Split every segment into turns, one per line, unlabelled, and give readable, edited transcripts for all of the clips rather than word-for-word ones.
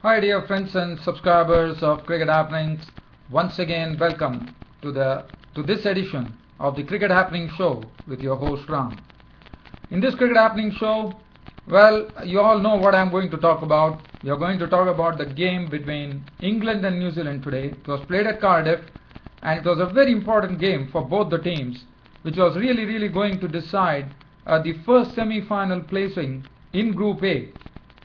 Hi dear friends and subscribers of Cricket Happenings. Once again welcome to this edition of the Cricket Happening Show with your host Ram. In this Cricket Happening Show, well, you all know what I'm going to talk about. We are going to talk about the game between England and New Zealand today. It was played at Cardiff and it was a very important game for both the teams, which was really going to decide the first semi-final placing in Group A,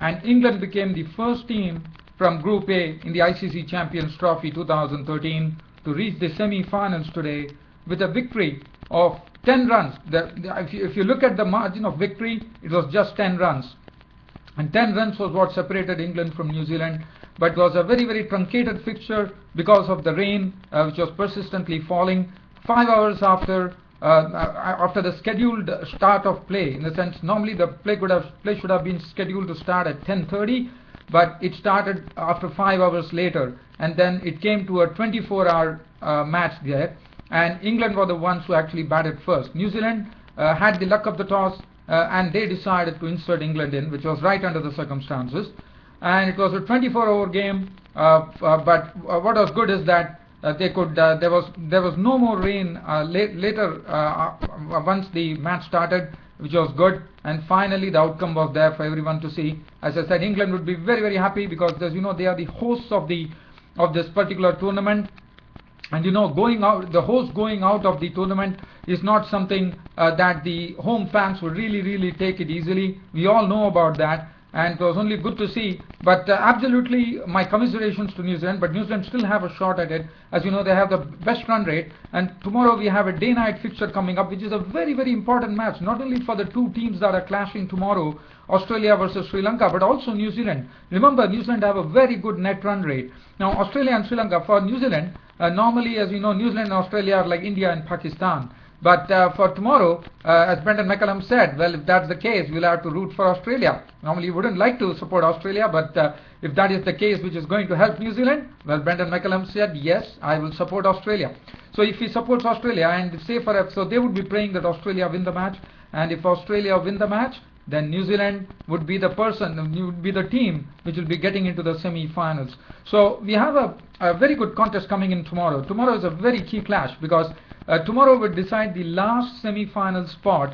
and England became the first team from Group A in the ICC Champions Trophy 2013 to reach the semi-finals today with a victory of 10 runs. If you look at the margin of victory, it was just 10 runs. And 10 runs was what separated England from New Zealand. But it was a very truncated fixture because of the rain, which was persistently falling 5 hours after the scheduled start of play. In the sense, normally the play should have been scheduled to start at 10:30, but it started after 5 hours later, and then it came to a 24-hour match there, and England were the ones who actually batted first. New Zealand had the luck of the toss, and they decided to insert England in, which was right under the circumstances, and it was a 24-hour game. But what was good is that there was no more rain later once the match started, which was good, and finally the outcome was there for everyone to see. As I said, England would be very happy because, as you know, they are the hosts of this particular tournament, and the host going out of the tournament is not something that the home fans would really take it easily. We all know about that. And it was only good to see, but absolutely my commiserations to New Zealand. But New Zealand still have a shot at it. As you know, they have the best run rate, and tomorrow we have a day-night fixture coming up, which is a very important match, not only for the two teams that are clashing tomorrow, Australia versus Sri Lanka, but also New Zealand. Remember, New Zealand have a very good net run rate. Now, Australia and Sri Lanka, for New Zealand, normally, as you know, New Zealand and Australia are like India and Pakistan. But for tomorrow, as Brendan McCullum said, well, if that's the case, we'll have to root for Australia. Normally, you wouldn't like to support Australia, but if that is the case, which is going to help New Zealand, well, Brendan McCullum said, yes, I will support Australia. So if he supports Australia, and say so they would be praying that Australia win the match, and if Australia win the match, then New Zealand would be the team which will be getting into the semi-finals. So we have a very good contest coming in tomorrow. Tomorrow is a very key clash because tomorrow will decide the last semi-final spot,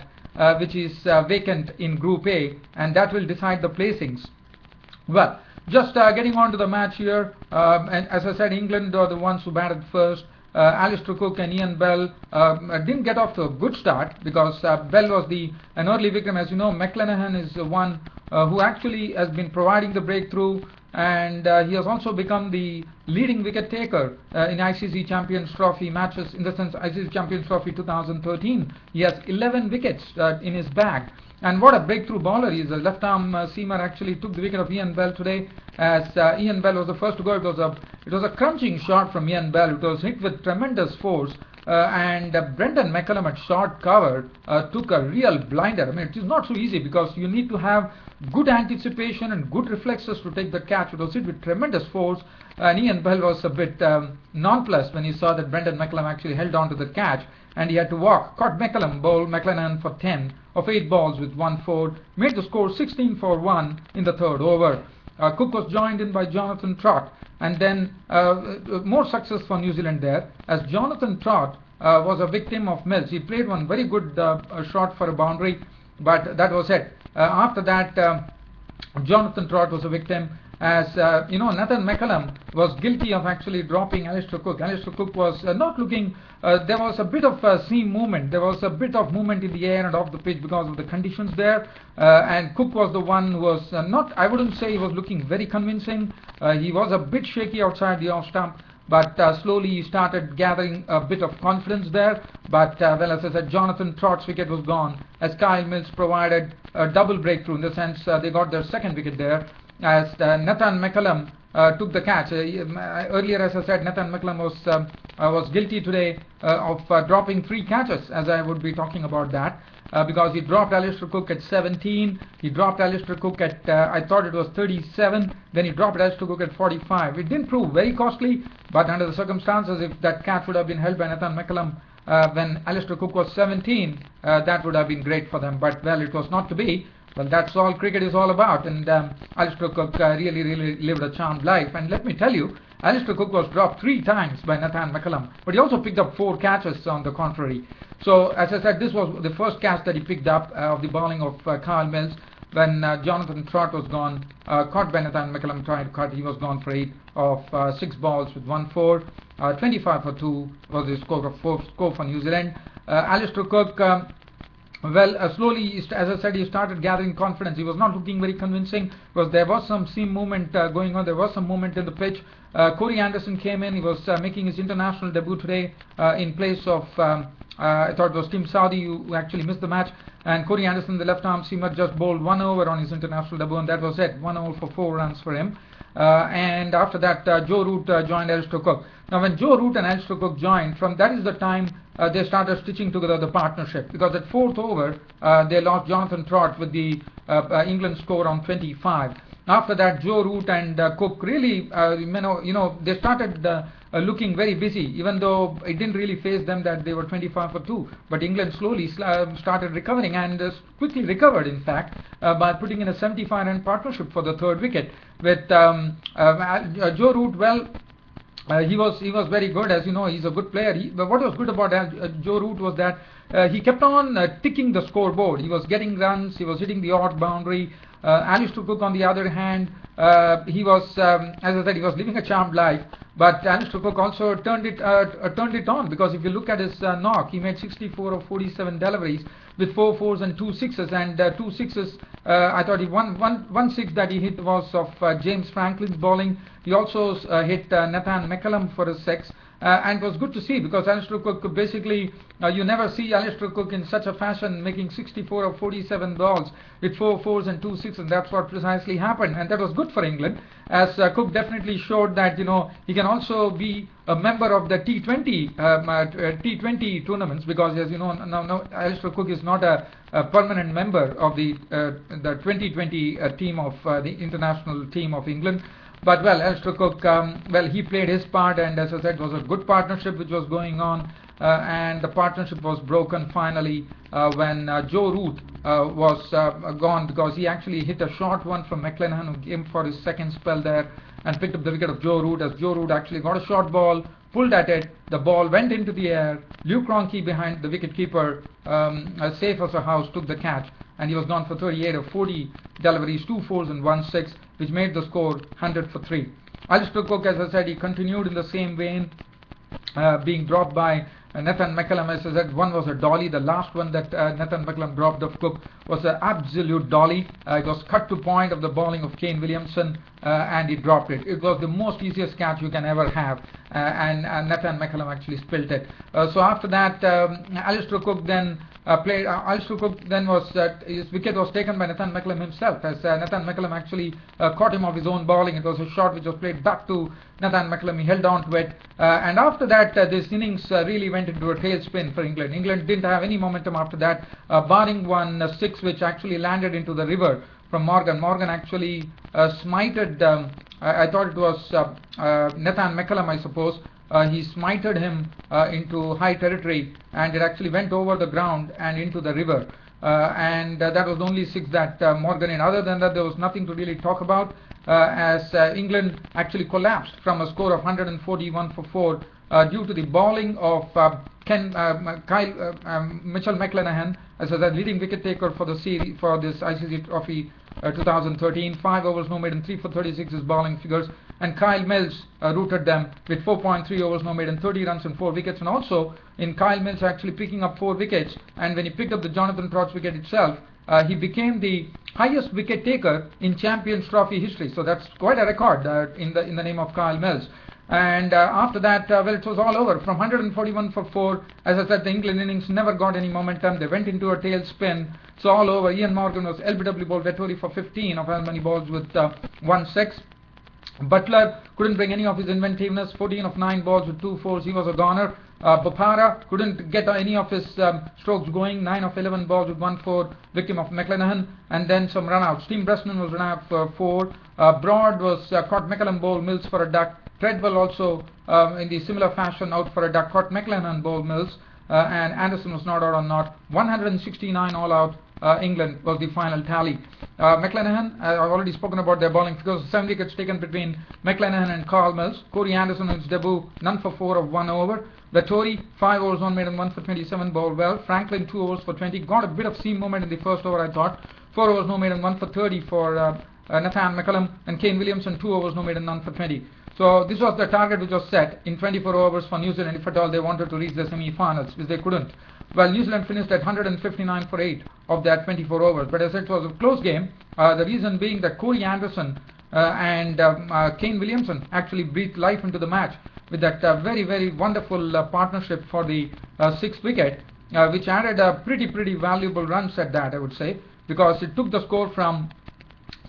which is vacant in Group A, and that will decide the placings. Well, just getting on to the match here, and as I said, England are the ones who batted first. Alistair Cook and Ian Bell didn't get off to a good start because Bell was an early victim. As you know, McClenaghan is the one who actually has been providing the breakthrough, and he has also become the leading wicket taker in ICC Champions Trophy matches. In the sense, ICC Champions Trophy 2013, he has 11 wickets in his bag. And what a breakthrough bowler he is. A left-arm seamer actually took the wicket of Ian Bell today, as Ian Bell was the first to go. It was a crunching shot from Ian Bell. It was hit with tremendous force, and Brendan McCullum at short cover took a real blinder. I mean, it is not so easy because you need to have good anticipation and good reflexes to take the catch. It was hit with tremendous force, and Ian Bell was a bit nonplussed when he saw that Brendan McCullum actually held on to the catch, and he had to walk. Caught McCullum, bowled McClenaghan for 10 of 8 balls with 1 4, made the score 16 for 1 in the third over. Cook was joined in by Jonathan Trott, and then more success for New Zealand there, as Jonathan Trott was a victim of Mills. He played one very good shot for a boundary, but that was it. After that, Jonathan Trott was a victim, as Nathan McCullum was guilty of actually dropping Alistair Cook. Alistair Cook was not looking, there was a bit of seam movement, there was a bit of movement in the air and off the pitch because of the conditions there, and Cook was the one who was I wouldn't say he was looking very convincing. He was a bit shaky outside the off stump, but slowly he started gathering a bit of confidence there. But well, as I said, Jonathan Trott's wicket was gone, as Kyle Mills provided a double breakthrough. In the sense, they got their second wicket there, as Nathan McCullum took the catch. Earlier, as I said, Nathan McCullum was guilty today of dropping 3 catches, as I would be talking about that, because he dropped Alistair Cook at 17, he dropped Alistair Cook at, I thought it was 37, then he dropped Alistair Cook at 45. It didn't prove very costly, but under the circumstances, if that catch would have been held by Nathan McCullum when Alistair Cook was 17, that would have been great for them. But well, it was not to be. Well, that's all cricket is all about, and Alistair Cook really lived a charmed life. And let me tell you, Alistair Cook was dropped 3 times by Nathan McCullum, but he also picked up 4 catches on the contrary. So, as I said, this was the first catch that he picked up of the bowling of Kyle Mills when Jonathan Trott was gone, caught by Nathan McCullum, trying to cut. He was gone for 8 of 6 balls with 1-4. 25 for 2 was the score for New Zealand. Alistair Cook, slowly, as I said, he started gathering confidence. He was not looking very convincing because there was some seam movement going on. There was some movement in the pitch. Corey Anderson came in. He was making his international debut today in place of, I thought it was Tim Southee who actually missed the match. And Corey Anderson, the left-arm seamer, just bowled 1 over on his international debut, and that was it. 1 over for 4 runs for him. And after that, Joe Root joined Alistair Cook. Now, when Joe Root and Alistair Cook joined, that is the time they started stitching together the partnership, because at 4th over they lost Jonathan Trott with the England score on 25. After that, Joe Root and Cook really, they started looking very busy, even though it didn't really faze them that they were 25 for 2. But England slowly started recovering, and quickly recovered, in fact, by putting in a 75-run partnership for the 3rd wicket with Joe Root. Well, he was very good. As you know, he's a good player. But what was good about Joe Root was that he kept on ticking the scoreboard. He was getting runs. He was hitting the odd boundary. Alistair Cook, on the other hand, he was, as I said, he was living a charmed life. But Alistair Cook also turned it on, because if you look at his knock, he made 64 of 47 deliveries with 4 fours and 2 sixes, and 2 sixes. I thought one six that he hit was of James Franklin's bowling. He also hit Nathan McCullum for his 6. And it was good to see, because Alistair Cook basically, you never see Alistair Cook in such a fashion, making 64 of 47 balls with 4 fours and 2 sixes, and that's what precisely happened, and that was good for England, as Cook definitely showed that he can also be a member of the T20 tournaments, because, as you know, now Alistair Cook is not a permanent member of the 2020 team of the international team of England. But well, Alistair Cook, he played his part, and as I said, it was a good partnership which was going on, and the partnership was broken finally when Joe Root was gone, because he actually hit a short one from McClenaghan, who came for his 2nd spell there and picked up the wicket of Joe Root, as Joe Root actually got a short ball, pulled at it, the ball went into the air. Luke Ronke, behind the wicket-keeper, as safe as a house, took the catch, and he was gone for 38 of 40 deliveries, 2 fours and 1 6, which made the score 100 for 3. Alistair Cook, as I said, he continued in the same vein, being dropped by Nathan McCullum. As I said, one was a dolly. The last one that Nathan McCullum dropped of Cook was an absolute dolly. It was cut to point of the bowling of Kane Williamson, and he dropped it. It was the most easiest catch you can ever have, and Nathan McCullum actually spilt it. So after that, Alistair Cook then Alistair Cook then his wicket was taken by Nathan McCullum himself, as Nathan McCullum actually caught him off his own bowling. It was a shot which was played back to Nathan McCullum. He held on to it, and after that, this innings really went into a tailspin for England. England didn't have any momentum after that, barring one 6 which actually landed into the river from Morgan. Morgan actually smited, I thought it was Nathan McCullum, I suppose. He smited him into high territory, and it actually went over the ground and into the river. And that was the only 6 that Morgan hit. Other than that, there was nothing to really talk about, as England actually collapsed from a score of 141 for 4 due to the bowling of Mitchell McClenaghan, as a leading wicket taker for the series, for this ICC Trophy 2013. 5 overs no maiden, 3 for 36 is bowling figures, and Kyle Mills rooted them with 4.3 overs no maiden, 30 runs and 4 wickets. And also in Kyle Mills actually picking up 4 wickets, and when he picked up the Jonathan Trott's wicket itself, he became the highest wicket taker in Champions Trophy history. So that's quite a record in the name of Kyle Mills. And after that, it was all over. From 141 for 4, as I said, the England innings never got any momentum. They went into a tailspin. It's all over. Ian Morgan was LBW bowled Vettori for 15 of as many balls with 1 6. Butler couldn't bring any of his inventiveness. 14 of 9 balls with 2 fours. He was a goner. Bopara couldn't get any of his strokes going. 9 of 11 balls with 1 4, victim of McClenaghan, and then some run-outs. Tim Bresnan was run out for 4. Broad was caught McCullum bowled Mills for a duck. Treadwell also in the similar fashion out for a duck, caught McClenaghan bowled Mills, and Anderson was not out on not. 169 all out, England was the final tally. McClanahan, I've already spoken about their bowling because 7 wickets taken between McClanahan and Carl Mills. Corey Anderson in his debut, none for 4 of 1 over. Vettori, 5 overs, 1 maiden, 1 for 27, bowled well. Franklin, 2 overs for 20, got a bit of seam movement in the first over, I thought. 4 overs, no maiden, 1 for 30 for Nathan McCullum, and Kane Williamson, 2 overs, no maiden, none for 20. So this was the target which was set in 24 overs for New Zealand if at all they wanted to reach the semi-finals, which they couldn't. Well, New Zealand finished at 159 for 8 of that 24 overs. But as it was a close game, the reason being that Corey Anderson and Kane Williamson actually breathed life into the match with that very, very wonderful partnership for the 6th wicket, which added pretty valuable runs at that, I would say, because it took the score from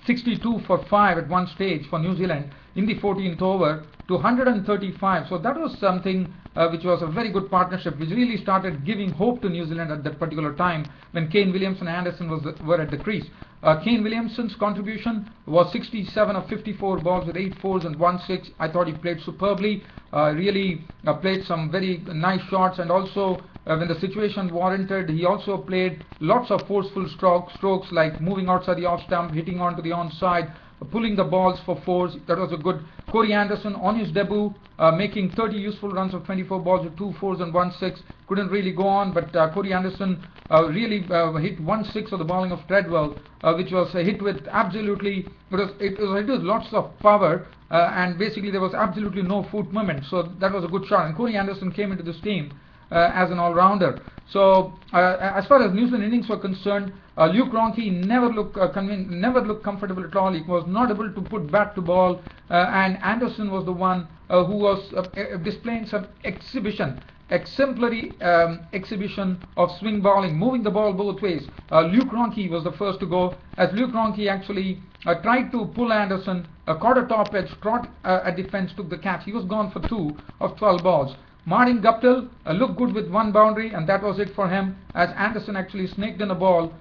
62 for 5 at one stage for New Zealand in the 14th over to 135. So that was something which was a very good partnership, which really started giving hope to New Zealand at that particular time when Kane Williamson and Anderson were at the crease. Kane Williamson's contribution was 67 of 54 balls with 8 fours and 1 6. I thought he played superbly, really played some very nice shots, and also when the situation warranted, he also played lots of forceful strokes like moving outside the off stump, hitting onto the onside, pulling the balls for fours. That was a good. Corey Anderson on his debut, making 30 useful runs of 24 balls with 2 fours and 1 6. Couldn't really go on, but Corey Anderson really hit 1 6 of the bowling of Treadwell, which was hit with absolutely, it was hit with lots of power, and basically there was absolutely no foot movement. So that was a good shot, and Corey Anderson came into this team as an all-rounder. So as far as New Zealand innings were concerned, Luke Ronchi never looked comfortable at all. He was not able to put bat to ball, and Anderson was the one who was displaying some exemplary exhibition of swing bowling, moving the ball both ways. Luke Ronchi was the first to go, as Luke Ronchi actually tried to pull Anderson, caught a top edge, trot at the fence, took the catch. He was gone for 2 of 12 balls. Martin Guptill looked good with 1 boundary, and that was it for him, as Anderson actually snaked in a ball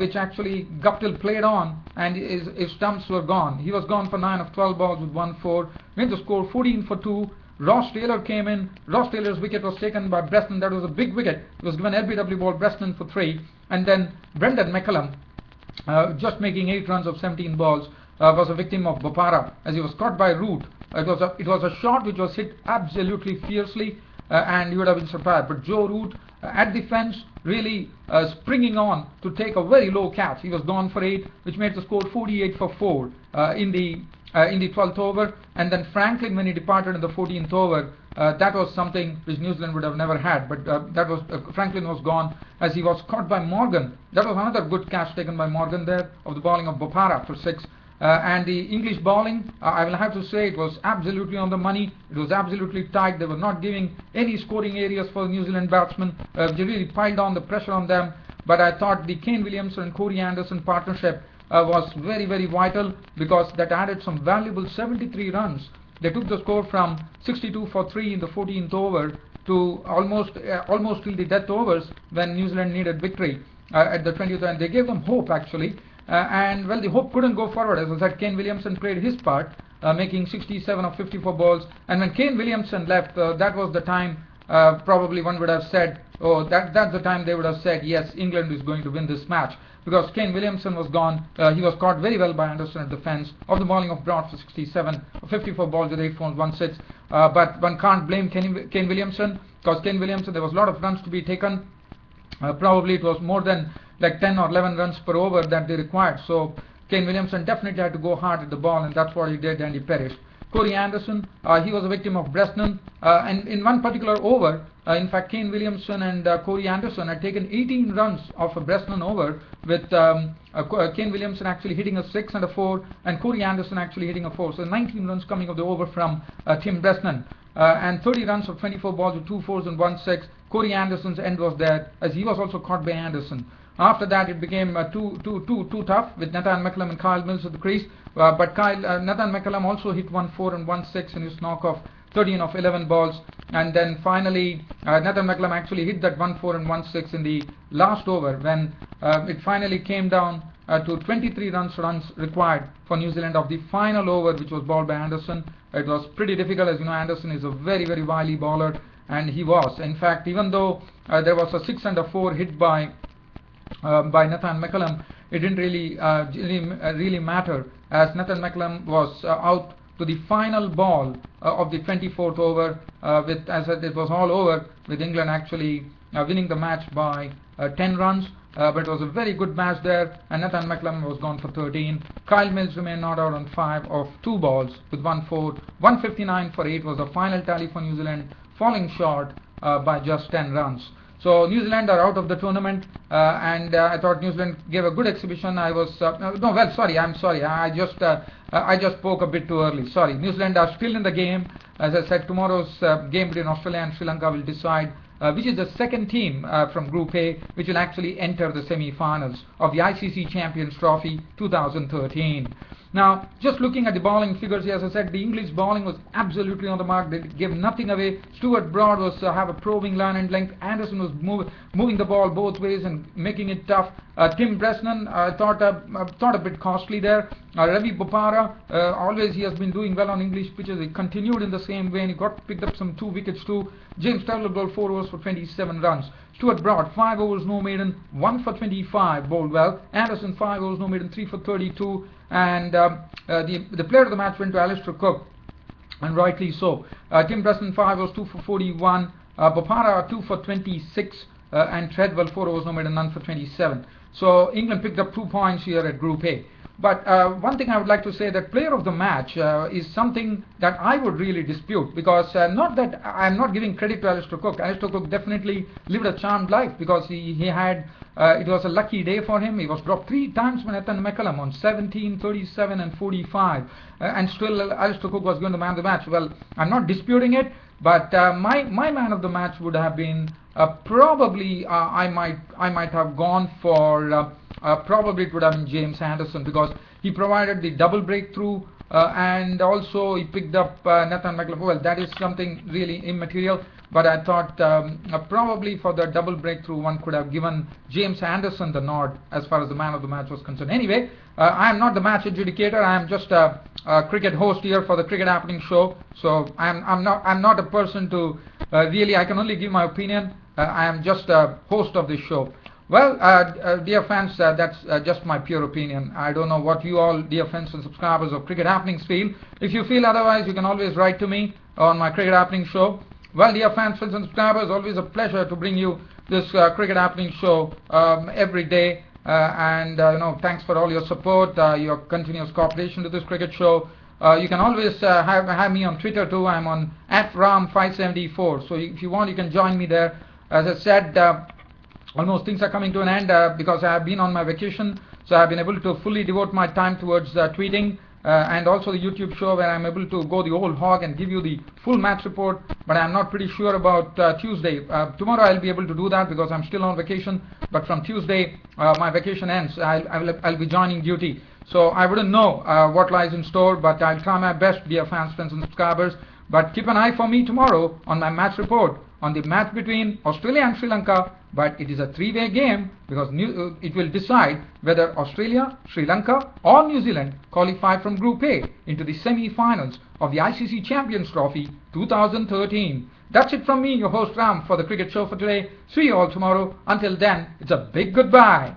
which actually Guptill played on, and his stumps were gone. He was gone for 9 of 12 balls with 1 4, made the score 14 for 2. Ross Taylor came in. Ross Taylor's wicket was taken by Bresnan. That was a big wicket. It was given LBW ball, Bresnan for 3, and then Brendan McCullum, just making 8 runs of 17 balls, was a victim of Bopara as he was caught by Root. It was a shot which was hit absolutely fiercely, and you would have been surprised. But Joe Root at the fence, really springing on to take a very low catch. He was gone for 8, which made the score 48 for 4 in the 12th over. And then Franklin, when he departed in the 14th over, that was something which New Zealand would have never had. But that was Franklin was gone as he was caught by Morgan. That was another good catch taken by Morgan there of the bowling of Bopara for 6. And the English bowling, I will have to say, it was absolutely on the money. It was absolutely tight. They were not giving any scoring areas for the New Zealand batsmen. They really piled on the pressure on them. But I thought the Kane Williamson and Corey Anderson partnership was very, very vital, because that added some valuable 73 runs. They took the score from 62 for 3 in the 14th over to almost till the death overs when New Zealand needed victory at the 20th, and they gave them hope actually. And well, the hope couldn't go forward. As I said, Kane Williamson played his part, making 67 of 54 balls. And when Kane Williamson left, that was the time probably one would have said, oh, that's the time they would have said, yes, England is going to win this match. Because Kane Williamson was gone. He was caught very well by Anderson at the fence of the bowling of Broad for 67, 54 balls with 8 fours, 1 6. But one can't blame Kane Williamson, because Kane Williamson, there was a lot of runs to be taken. Probably it was more than like 10 or 11 runs per over that they required. So Kane Williamson definitely had to go hard at the ball, and that's what he did, and he perished. Corey Anderson, he was a victim of Bresnan, and in one particular over, in fact, Kane Williamson and Corey Anderson had taken 18 runs off a Bresnan over, with Kane Williamson actually hitting a 6 and a 4, and Corey Anderson actually hitting a 4. So 19 runs coming of the over from Tim Bresnan, and 30 runs of 24 balls with 2 fours and 1 6. Corey Anderson's end was there, as he was also caught by Anderson. After that, it became too tough with Nathan McCullum and Kyle Mills at the crease. But Nathan McCullum also hit 1 4 and 1 6 in his knock of 13 of 11 balls. And then finally, Nathan McCullum actually hit that 1 4 and 1 6 in the last over, when it finally came down to 23 runs required for New Zealand of the final over, which was bowled by Anderson. It was pretty difficult, as you know. Anderson is a very, very wily bowler, and he was. In fact, even though there was a 6 and a 4 hit by by Nathan McCullum, it didn't really matter, as Nathan McCullum was out to the final ball of the 24th over, with, as it was all over, with England actually winning the match by 10 runs. But it was a very good match there, and Nathan McCullum was gone for 13. Kyle Mills remained not out on 5 of 2 balls with 1-4. 159 for 8 was the final tally for New Zealand, falling short by just 10 runs. So New Zealand are out of the tournament, and I thought New Zealand gave a good exhibition. I just spoke a bit too early. Sorry, New Zealand are still in the game. As I said, tomorrow's game between Australia and Sri Lanka will decide which is the second team from Group A which will actually enter the semi-finals of the ICC Champions Trophy 2013. Now, just looking at the bowling figures here, as I said, the English bowling was absolutely on the mark. They gave nothing away. Stuart Broad was have a probing line and length. Anderson was moving the ball both ways and making it tough. Tim Bresnan thought a bit costly there. Ravi Bopara, always he has been doing well on English pitches. He continued in the same way, and he picked up some 2 wickets too. James Taylor bowled 4 overs for 27 runs. Stuart Broad, 5 overs no maiden, 1 for 25, bowled well. Anderson, 5 overs no maiden, 3 for 32. And the player of the match went to Alistair Cook, and rightly so. Tim Bresnan, 5 overs, 2 for 41. Bopara, 2 for 26. And Treadwell, 4 overs no maiden, none for 27. So England picked up 2 points here at Group A. But one thing I would like to say, that player of the match is something that I would really dispute, because not that I'm not giving credit to Alistair Cook. Alistair Cook definitely lived a charmed life, because he had it was a lucky day for him. He was dropped 3 times by Nathan McCullum on 17, 37 and 45, and still Alistair Cook was going to man the match. Well, I'm not disputing it, but my man of the match would have been probably I might have gone for probably it would have been James Anderson, because he provided the double breakthrough, and also he picked up Nathan McCullum. Well, that is something really immaterial, but I thought probably for the double breakthrough one could have given James Anderson the nod as far as the man of the match was concerned. Anyway, I am not the match adjudicator. I am just a cricket host here for the Cricket Happening show. So I'm not a person to really. I can only give my opinion. I am just a host of this show. Well, dear fans, that's just my pure opinion. I don't know what you all, dear friends and subscribers of Cricket Happenings, feel. If you feel otherwise, you can always write to me on my Cricket Happening show. Well, dear fans, friends and subscribers, always a pleasure to bring you this Cricket Happening show every day. And thanks for all your support, your continuous cooperation to this cricket show. You can always have me on Twitter too. I'm on @ram574. So if you want, you can join me there. As I said, almost things are coming to an end because I have been on my vacation, so I have been able to fully devote my time towards tweeting and also the YouTube show, where I'm able to go the whole hog and give you the full match report. But I'm not pretty sure about Tuesday. Tomorrow I'll be able to do that because I'm still on vacation, but from Tuesday my vacation ends. I'll be joining duty, so I wouldn't know what lies in store, but I'll try my best, dear fans, friends and subscribers. But keep an eye for me tomorrow on my match report on the match between Australia and Sri Lanka. But it is a 3-way game, because it will decide whether Australia, Sri Lanka or New Zealand qualify from Group A into the semi-finals of the ICC Champions Trophy 2013. That's it from me, your host Ram, for the cricket show for today. See you all tomorrow. Until then, it's a big goodbye.